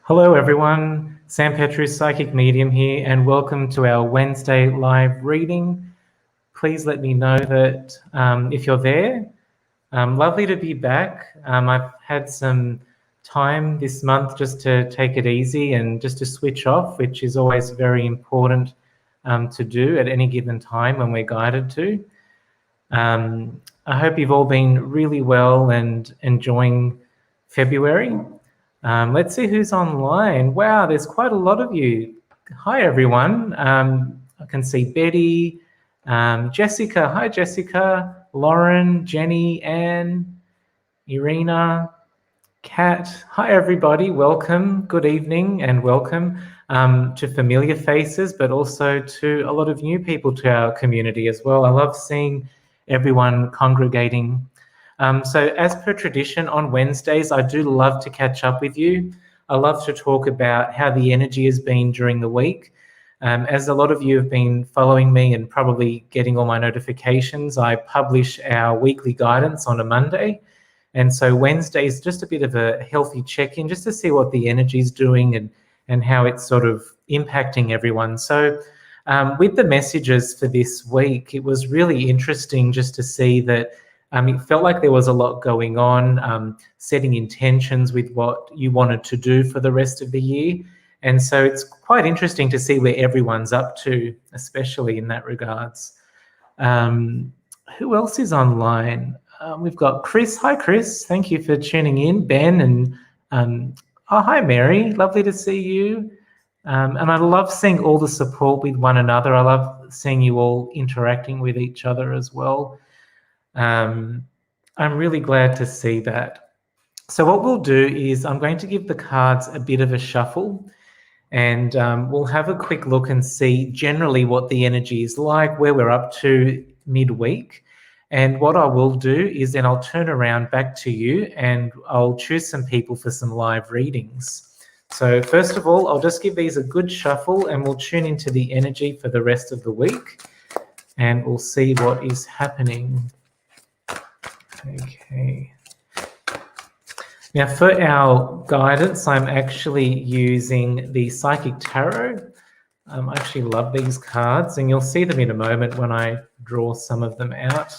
Hello everyone, Sam Petrus, Psychic Medium here, and welcome to our Wednesday live reading. Please let me know that if you're there. Lovely to be back. I've had some time this month just to take it easy and just to switch off, which is always very important to do at any given time when we're guided to. I hope you've all been really well and enjoying February. Let's see who's online. Wow, there's quite a lot of you. Hi, everyone. I can see Betty, Jessica. Hi, Jessica. Lauren, Jenny, Anne, Irina, Kat. Hi, everybody. Welcome. Good evening and welcome to familiar faces, but also to a lot of new people to our community as well. I love seeing everyone congregating. So as per tradition on Wednesdays, I do love to catch up with you. I love to talk about how the energy has been during the week. As a lot of you have been following me and probably getting all my notifications, I publish our weekly guidance on a Monday. And so Wednesday is just a bit of a healthy check-in just to see what the energy is doing and how it's sort of impacting everyone. So with the messages for this week, it was really interesting just to see that it felt like there was a lot going on, setting intentions with what you wanted to do for the rest of the year. And so it's quite interesting to see where everyone's up to, especially in that regards. Who else is online? We've got Chris. Hi, Chris. Thank you for tuning in. Ben and hi, Mary. Lovely to see you. And I love seeing all the support with one another. I love seeing you all interacting with each other as well. I'm really glad to see that. So what we'll do is I'm going to give the cards a bit of a shuffle, and we'll have a quick look and see generally what the energy is like, where we're up to midweek. And what I will do is then I'll turn around back to you and I'll choose some people for some live readings. So first of all, I'll just give these a good shuffle and we'll tune into the energy for the rest of the week and we'll see what is happening. Okay. Now for our guidance, I'm actually using the Psychic Tarot. I actually love these cards and you'll see them in a moment when I draw some of them out.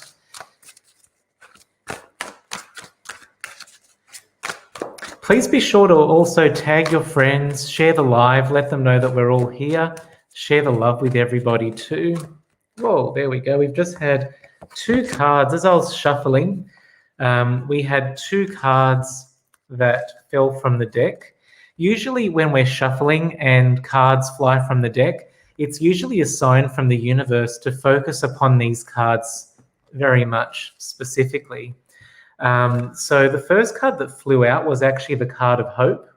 Please be sure to also tag your friends, share the live, let them know that we're all here, share the love with everybody too. Whoa, there we go. We've just had two cards. As I was shuffling, we had two cards that fell from the deck. Usually when we're shuffling and cards fly from the deck, it's usually a sign from the universe to focus upon these cards very much specifically. So the first card that flew out was actually the card of hope.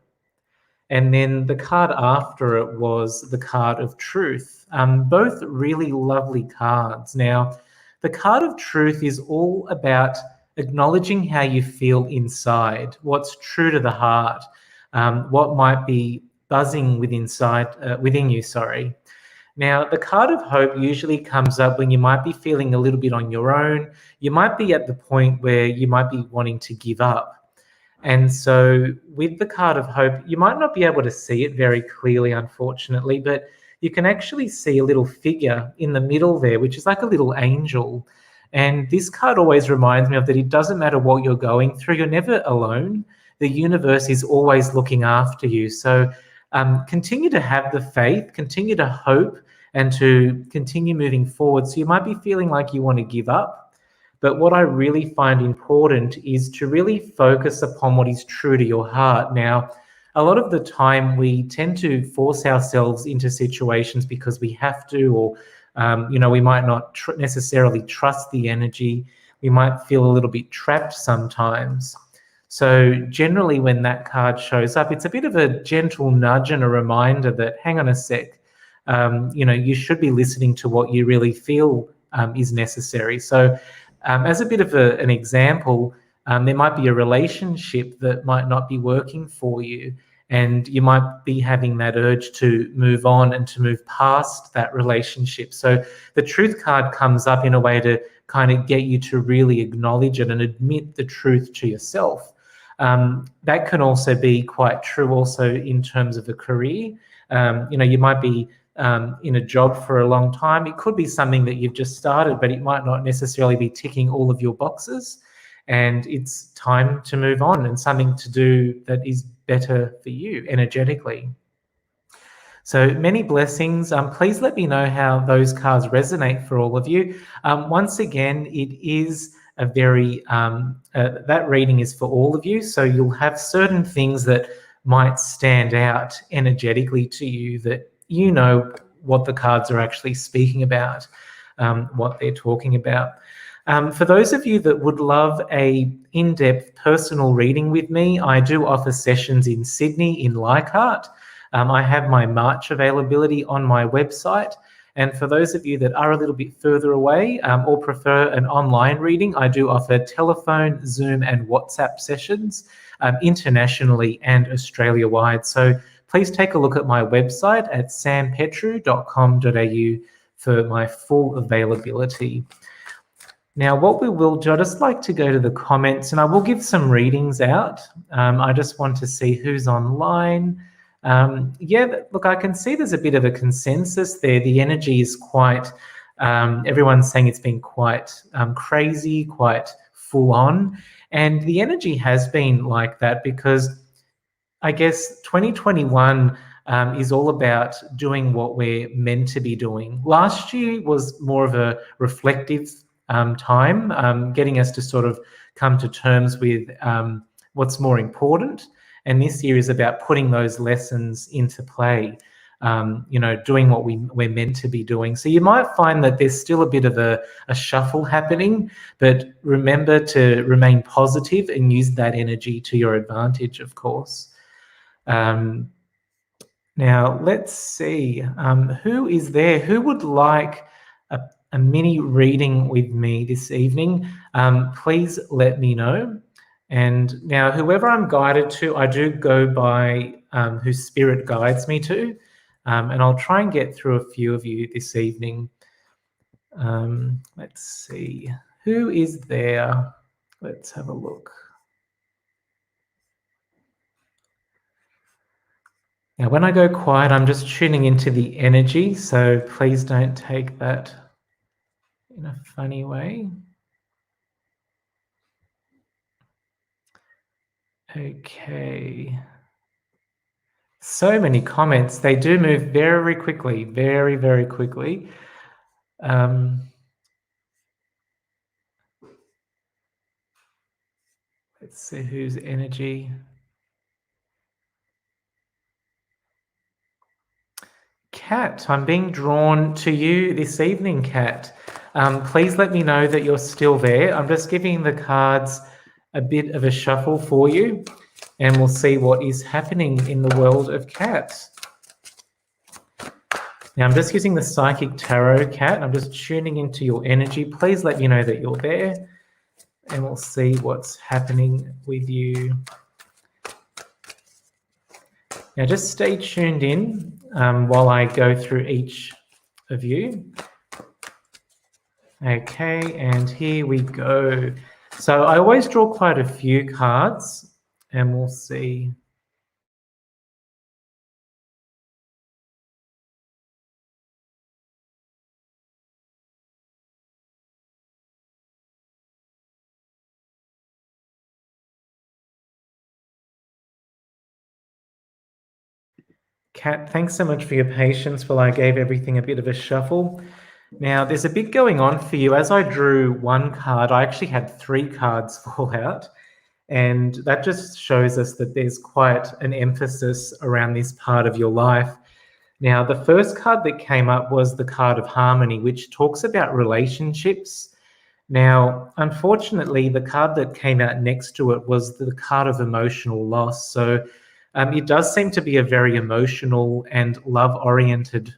And then the card after it was the card of truth. Both really lovely cards. Now, the card of truth is all about acknowledging how you feel inside, what's true to the heart, what might be buzzing within you. Now, the card of hope usually comes up when you might be feeling a little bit on your own. You might be at the point where you might be wanting to give up. And so with the card of hope, you might not be able to see it very clearly, unfortunately, but you can actually see a little figure in the middle there, which is like a little angel. And this card always reminds me of that it doesn't matter what you're going through, you're never alone. The universe is always looking after you. So continue to have the faith, continue to hope, and to continue moving forward. So you might be feeling like you want to give up, but what I really find important is to really focus upon what is true to your heart. Now, a lot of the time we tend to force ourselves into situations because we have to, or we might not necessarily trust the energy. We might feel a little bit trapped sometimes. So generally when that card shows up, it's a bit of a gentle nudge and a reminder that, hang on a sec, you should be listening to what you really feel is necessary. So as a bit of an example, there might be a relationship that might not be working for you, and you might be having that urge to move on and to move past that relationship. So the truth card comes up in a way to kind of get you to really acknowledge it and admit the truth to yourself. That can also be quite true also in terms of a career. You might be in a job for a long time. It could be something that you've just started, but it might not necessarily be ticking all of your boxes. And it's time to move on and something to do that is better for you energetically. So many blessings. Please let me know how those cards resonate for all of you. Once again, it is a very, that reading is for all of you. So you'll have certain things that might stand out energetically to you that you know what the cards are actually speaking about, what they're talking about. For those of you that would love a in-depth personal reading with me, I do offer sessions in Sydney in Leichhardt. I have my March availability on my website. And for those of you that are a little bit further away or prefer an online reading, I do offer telephone, Zoom and WhatsApp sessions internationally and Australia-wide. So please take a look at my website at sampetru.com.au for my full availability. Now, what we will do, I'd just like to go to the comments and I will give some readings out. I just want to see who's online. Yeah, look, I can see there's a bit of a consensus there. The energy is quite, everyone's saying it's been quite crazy, quite full on. And the energy has been like that because I guess 2021 is all about doing what we're meant to be doing. Last year was more of a reflective time, getting us to sort of come to terms with what's more important. And this year is about putting those lessons into play, doing what we're meant to be doing. So you might find that there's still a bit of a shuffle happening, but remember to remain positive and use that energy to your advantage, of course. Now, let's see, who is there? Who would like a mini reading with me this evening? Please let me know. And now, whoever I'm guided to, I do go by who Spirit guides me to. And I'll try and get through a few of you this evening. Let's see, who is there? Let's have a look. Now, when I go quiet, I'm just tuning into the energy, so please don't take that in a funny way. Okay. So many comments. They do move very quickly, very, very quickly. Let's see whose energy. Kat, I'm being drawn to you this evening, Kat. Please let me know that you're still there. I'm just giving the cards a bit of a shuffle for you, and we'll see what is happening in the world of Kat. Now, I'm just using the Psychic Tarot, Kat. I'm just tuning into your energy. Please let me know that you're there, and we'll see what's happening with you. Now, just stay tuned in while I go through each of you. Okay, and here we go. So I always draw quite a few cards, and we'll see. Kat, thanks so much for your patience while I gave everything a bit of a shuffle. Now, there's a bit going on for you. As I drew one card, I actually had 3 cards fall out. And that just shows us that there's quite an emphasis around this part of your life. Now, the first card that came up was the card of Harmony, which talks about relationships. Now, unfortunately, the card that came out next to it was the card of emotional loss. So it does seem to be a very emotional and love-oriented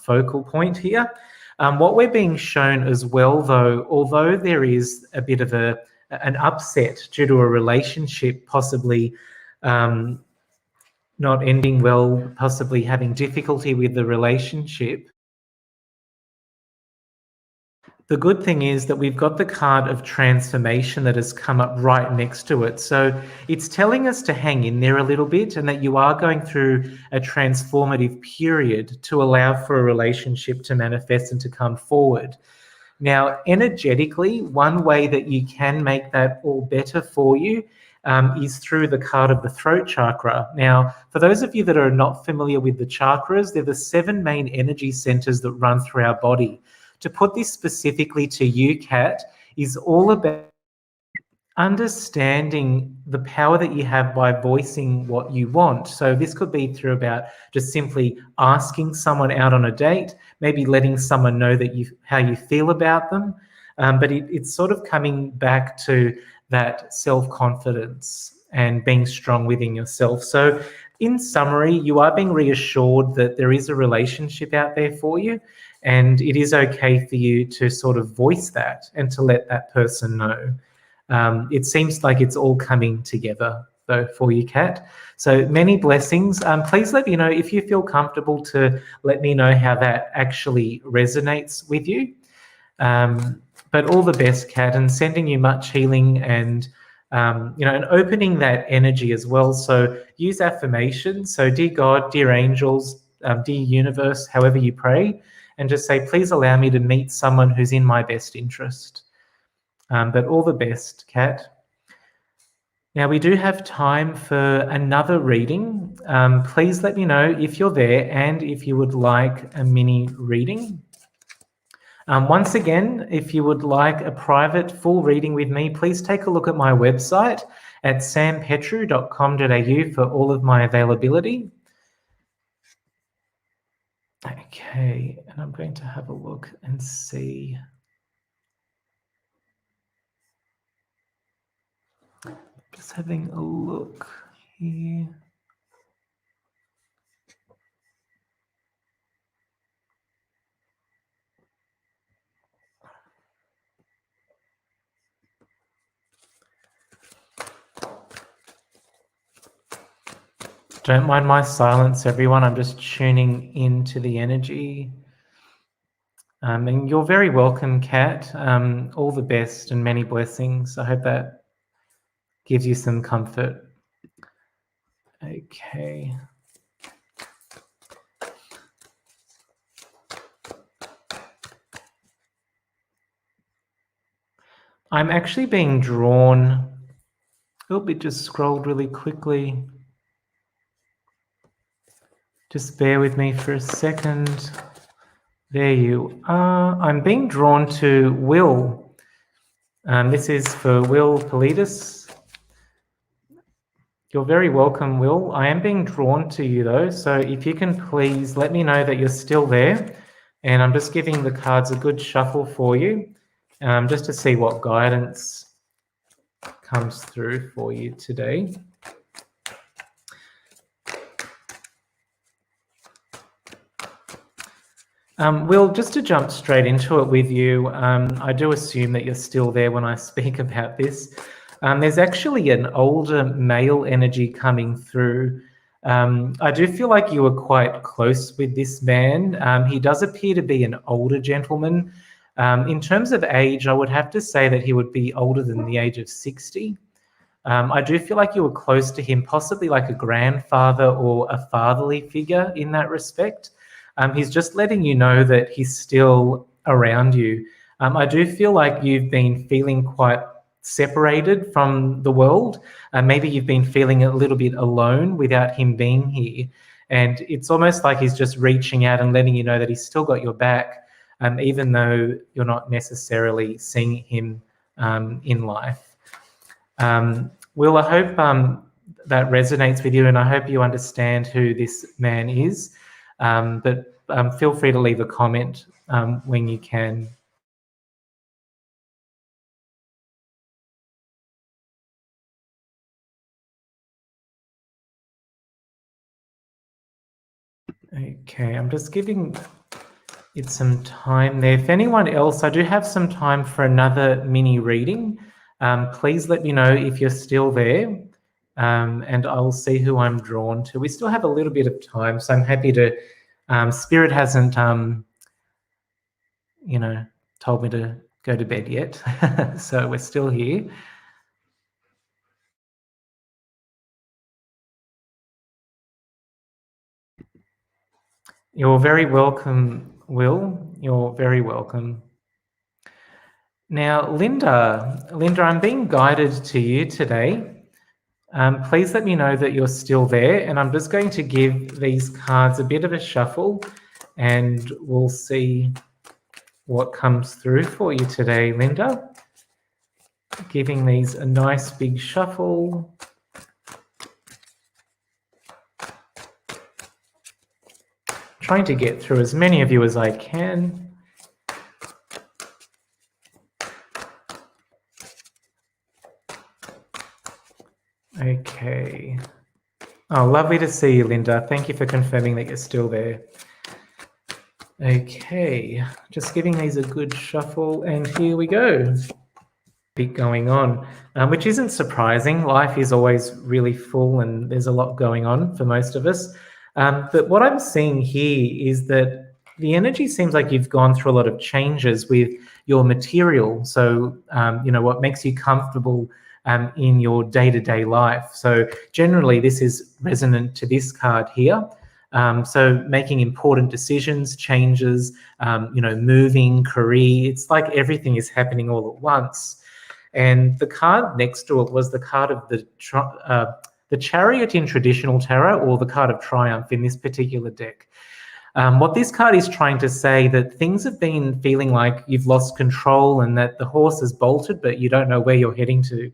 focal point here. What we're being shown as well, though, although there is a bit of an upset due to a relationship possibly not ending well, possibly having difficulty with the relationship, the good thing is that we've got the card of transformation that has come up right next to it. So it's telling us to hang in there a little bit and that you are going through a transformative period to allow for a relationship to manifest and to come forward. Now, energetically, one way that you can make that all better for you is through the card of the throat chakra. Now, for those of you that are not familiar with the chakras, they're the 7 main energy centers that run through our body. To put this specifically to you, Kat, is all about understanding the power that you have by voicing what you want. So this could be through about just simply asking someone out on a date, maybe letting someone know that how you feel about them. But it's sort of coming back to that self-confidence and being strong within yourself. So in summary, you are being reassured that there is a relationship out there for you, and it is okay for you to sort of voice that and to let that person know. It seems like it's all coming together, though, for you, Kat. So many blessings. Please let me know if you feel comfortable to let me know how that actually resonates with you. But all the best, Kat, and sending you much healing and and opening that energy as well. So use affirmations. So dear God, dear angels, dear universe, however you pray, and just say, please allow me to meet someone who's in my best interest. But all the best, Kat. Now, we do have time for another reading. Please let me know if you're there and if you would like a mini reading. Once again, if you would like a private full reading with me, please take a look at my website at sampetru.com.au for all of my availability. Okay, and I'm going to have a look and see. Just having a look here. Don't mind my silence, everyone. I'm just tuning into the energy. And you're very welcome, Kat. All the best and many blessings. I hope that gives you some comfort. Okay. I'm actually being drawn. Oh, it just scrolled really quickly. Just bear with me for a second. There you are. I'm being drawn to Will. This is for Will Politis. You're very welcome, Will. I am being drawn to you, though, so if you can please let me know that you're still there. And I'm just giving the cards a good shuffle for you, just to see what guidance comes through for you today. Will, just to jump straight into it with you, I do assume that you're still there when I speak about this. There's actually an older male energy coming through. I do feel like you were quite close with this man. He does appear to be an older gentleman. In terms of age, I would have to say that he would be older than the age of 60. I do feel like you were close to him, possibly like a grandfather or a fatherly figure in that respect. He's just letting you know that he's still around you. I do feel like you've been feeling quite separated from the world. Maybe you've been feeling a little bit alone without him being here. And it's almost like he's just reaching out and letting you know that he's still got your back, even though you're not necessarily seeing him in life. Will, I hope that resonates with you, and I hope you understand who this man is. But feel free to leave a comment when you can. Okay, I'm just giving it some time there. If anyone else, I do have some time for another mini reading. Please let me know if you're still there, and I'll see who I'm drawn to. We still have a little bit of time, so I'm happy to. Spirit hasn't, told me to go to bed yet. So we're still here. You're very welcome, Will. You're very welcome. Now, Linda, I'm being guided to you today. Please let me know that you're still there, and I'm just going to give these cards a bit of a shuffle, and we'll see what comes through for you today, Linda. Giving these a nice big shuffle. Trying to get through as many of you as I can. Okay. Oh, lovely to see you, Linda. Thank you for confirming that you're still there. Okay, just giving these a good shuffle, and here we go. Bit going on, which isn't surprising. Life is always really full and there's a lot going on for most of us. But what I'm seeing here is that the energy seems like you've gone through a lot of changes with your material. So, what makes you comfortable in your day-to-day life. So generally this is resonant to this card here. So making important decisions, changes, moving, career, it's like everything is happening all at once. And the card next to it was the card of the Chariot in traditional tarot, or the card of Triumph in this particular deck. What this card is trying to say, that things have been feeling like you've lost control and that the horse has bolted, but you don't know where you're heading to.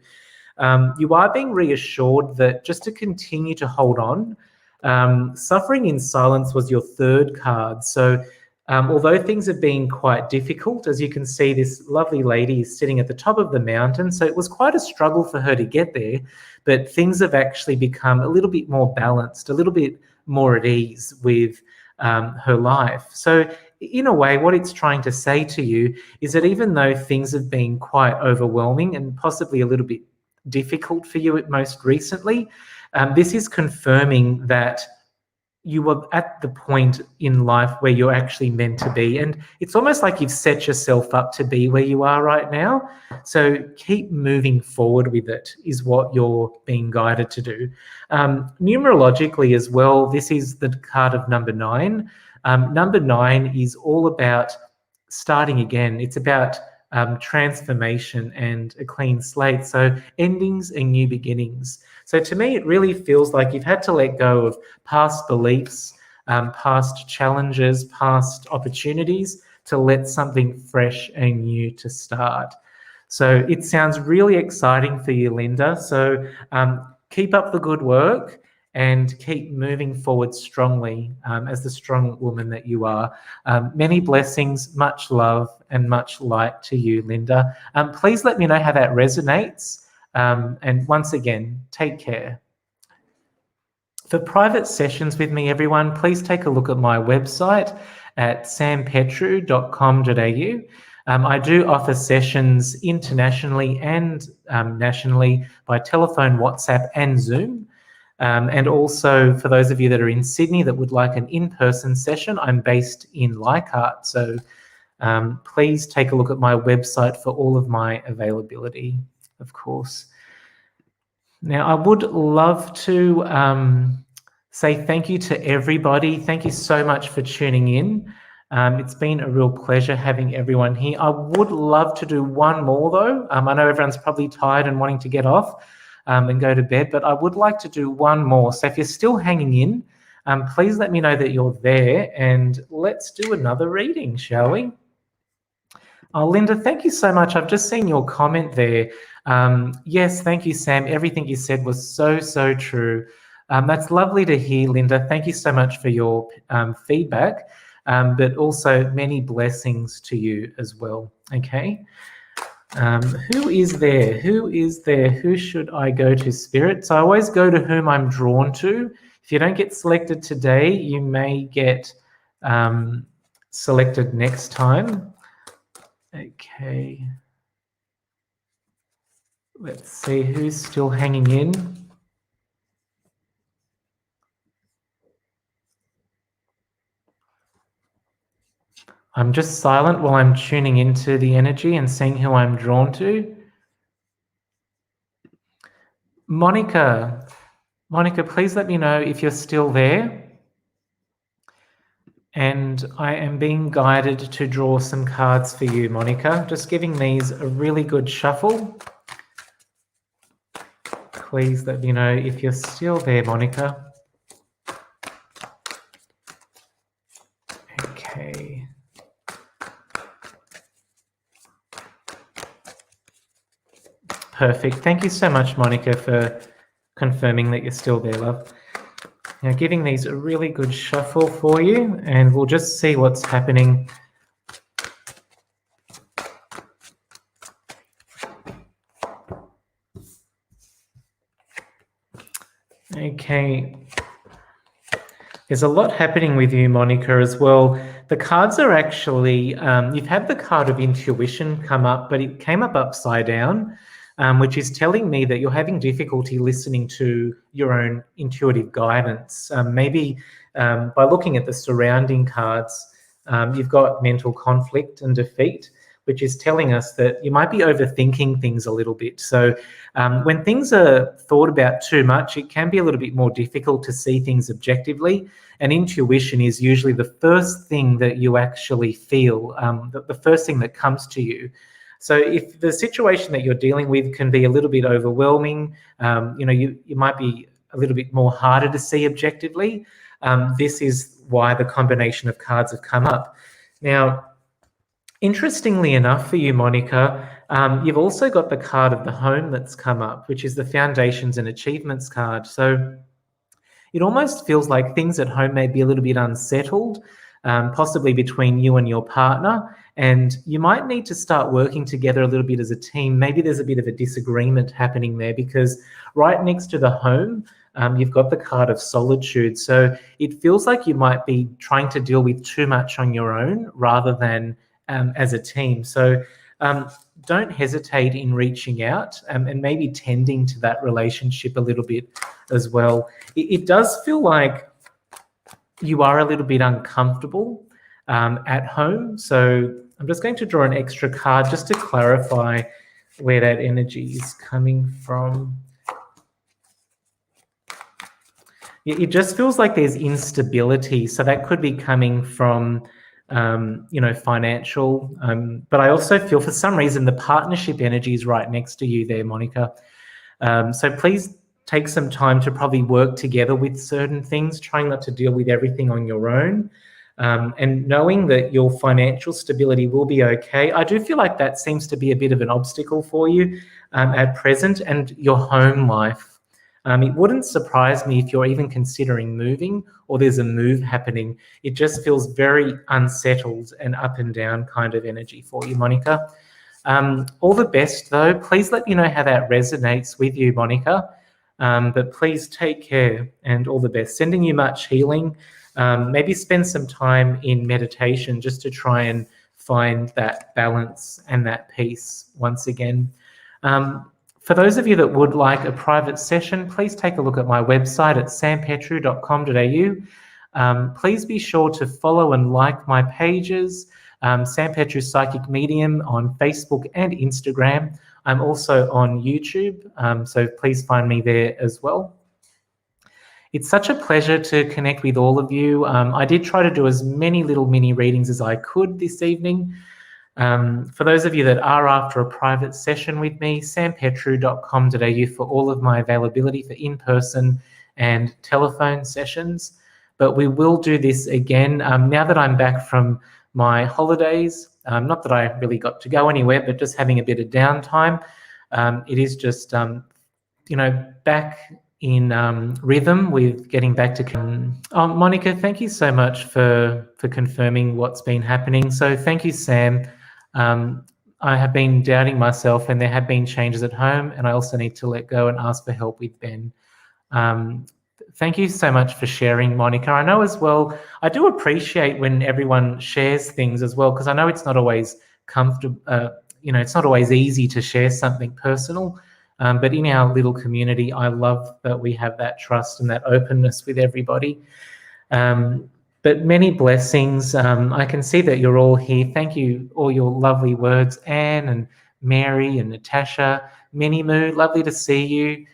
You are being reassured that just to continue to hold on. Suffering in silence was your third card. So although things have been quite difficult, as you can see, this lovely lady is sitting at the top of the mountain. So it was quite a struggle for her to get there, but things have actually become a little bit more balanced, a little bit more at ease with her life. So in a way, what it's trying to say to you is that even though things have been quite overwhelming and possibly a little bit difficult for you most recently, this is confirming that you are at the point in life where you're actually meant to be. And it's almost like you've set yourself up to be where you are right now. So keep moving forward with it is what you're being guided to do. Numerologically as well, this is the card of number 9. Number 9 is all about starting again. It's about transformation and a clean slate. So endings and new beginnings. So to me, it really feels like you've had to let go of past beliefs, past challenges, past opportunities to let something fresh and new to start. So it sounds really exciting for you, Linda. So keep up the good work and keep moving forward strongly as the strong woman that you are. Many blessings, much love and much light to you, Linda. Please let me know how that resonates. And once again, take care. For private sessions with me, everyone, please take a look at my website at sampetru.com.au. I do offer sessions internationally and nationally by telephone, WhatsApp and Zoom. And also for those of you that are in Sydney that would like an in-person session, I'm based in Leichhardt. So please take a look at my website for all of my availability, of course. Now, I would love to say thank you to everybody. Thank you so much for tuning in. It's been a real pleasure having everyone here. I would love to do one more though. I know everyone's probably tired and wanting to get off and go to bed, but I would like to do one more. So if you're still hanging in, please let me know that you're there and let's do another reading, shall we? Oh, Linda, thank you so much. I've just seen your comment there. Yes, thank you, Sam. Everything you said was so, so true. That's lovely to hear, Linda. Thank you so much for your feedback, but also many blessings to you as well, okay? Who is there? Who is there? Who should I go to, Spirit? So I always go to whom I'm drawn to. If you don't get selected today, you may get selected next time. Okay. Let's see who's still hanging in. I'm just silent while I'm tuning into the energy and seeing who I'm drawn to. Monica, please let me know if you're still there. And I am being guided to draw some cards for you, Monica. Just giving these a really good shuffle. Please let me know if you're still there, Monica. Okay. Perfect. Thank you so much, Monica, for confirming that you're still there, love. Now, giving these a really good shuffle for you, and we'll just see what's happening. Okay. There's a lot happening with you, Monica, as well. The cards are actually, you've had the card of intuition come up, but it came up upside down, which is telling me that you're having difficulty listening to your own intuitive guidance. Maybe by looking at the surrounding cards, you've got mental conflict and defeat, which is telling us that you might be overthinking things a little bit. So when things are thought about too much, it can be a little bit more difficult to see things objectively. And intuition is usually the first thing that you actually feel, the first thing that comes to you. So if the situation that you're dealing with can be a little bit overwhelming, you might be a little bit more harder to see objectively. This is why the combination of cards have come up. Now, interestingly enough for you, Monica, you've also got the card of the home that's come up, which is the foundations and achievements card. So it almost feels like things at home may be a little bit unsettled, possibly between you and your partner, and you might need to start working together a little bit as a team. Maybe there's a bit of a disagreement happening there, because right next to the home, you've got the card of solitude. So it feels like you might be trying to deal with too much on your own rather than as a team. So don't hesitate in reaching out and maybe tending to that relationship a little bit as well. It does feel like you are a little bit uncomfortable at home. So I'm just going to draw an extra card just to clarify where that energy is coming from. It just feels like there's instability. So that could be coming from financial, but I also feel for some reason the partnership energy is right next to you there, Monica. So please take some time to probably work together with certain things, trying not to deal with everything on your own, and knowing that your financial stability will be okay. I do feel like that seems to be a bit of an obstacle for you at present, and your home life. It wouldn't surprise me if you're even considering moving or there's a move happening. It just feels very unsettled and up and down kind of energy for you, Monica. All the best, though. Please let me know how that resonates with you, Monica. But please take care and all the best. Sending you much healing. Maybe spend some time in meditation just to try and find that balance and that peace once again. For those of you that would like a private session, please take a look at my website at sampetru.com.au. Please be sure to follow and like my pages, Sam Petru Psychic Medium on Facebook and Instagram. I'm also on YouTube, so please find me there as well. It's such a pleasure to connect with all of you. I did try to do as many little mini readings as I could this evening. For those of you that are after a private session with me, sampetru.com.au for all of my availability for in-person and telephone sessions. But we will do this again now that I'm back from my holidays. Not that I really got to go anywhere, but just having a bit of downtime. It is just, back in rhythm with getting back to... Monica, thank you so much for confirming what's been happening. So thank you, Sam. I have been doubting myself, and there have been changes at home, and I also need to let go and ask for help with Ben. Thank you so much for sharing, Monica. I know as well, I do appreciate when everyone shares things as well, because I know it's not always comfortable, it's not always easy to share something personal, but in our little community, I love that we have that trust and that openness with everybody. But many blessings. I can see that you're all here. Thank you, all your lovely words, Anne and Mary and Natasha, Minimoo, lovely to see you.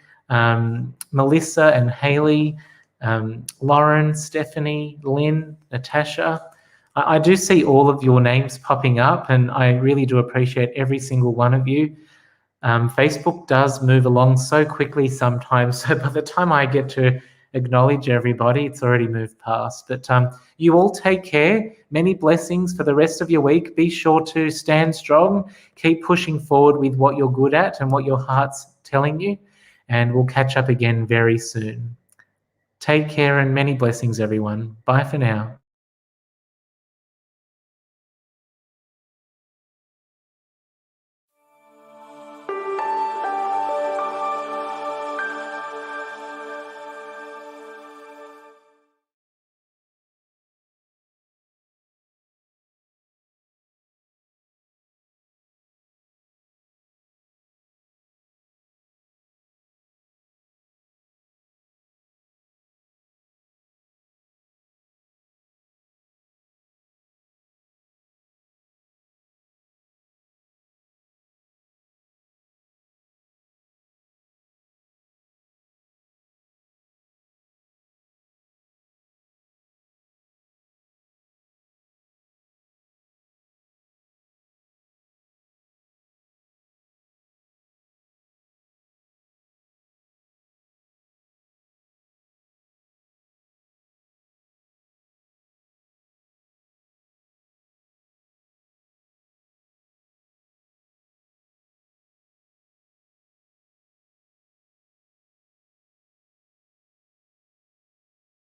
Melissa and Haley, Lauren, Stephanie, Lynn, Natasha. I do see all of your names popping up, and I really do appreciate every single one of you. Facebook does move along so quickly sometimes, so by the time I get to acknowledge everybody, it's already moved past. But you all take care. Many blessings for the rest of your week. Be sure to stand strong. Keep pushing forward with what you're good at and what your heart's telling you. And we'll catch up again very soon. Take care and many blessings, everyone. Bye for now.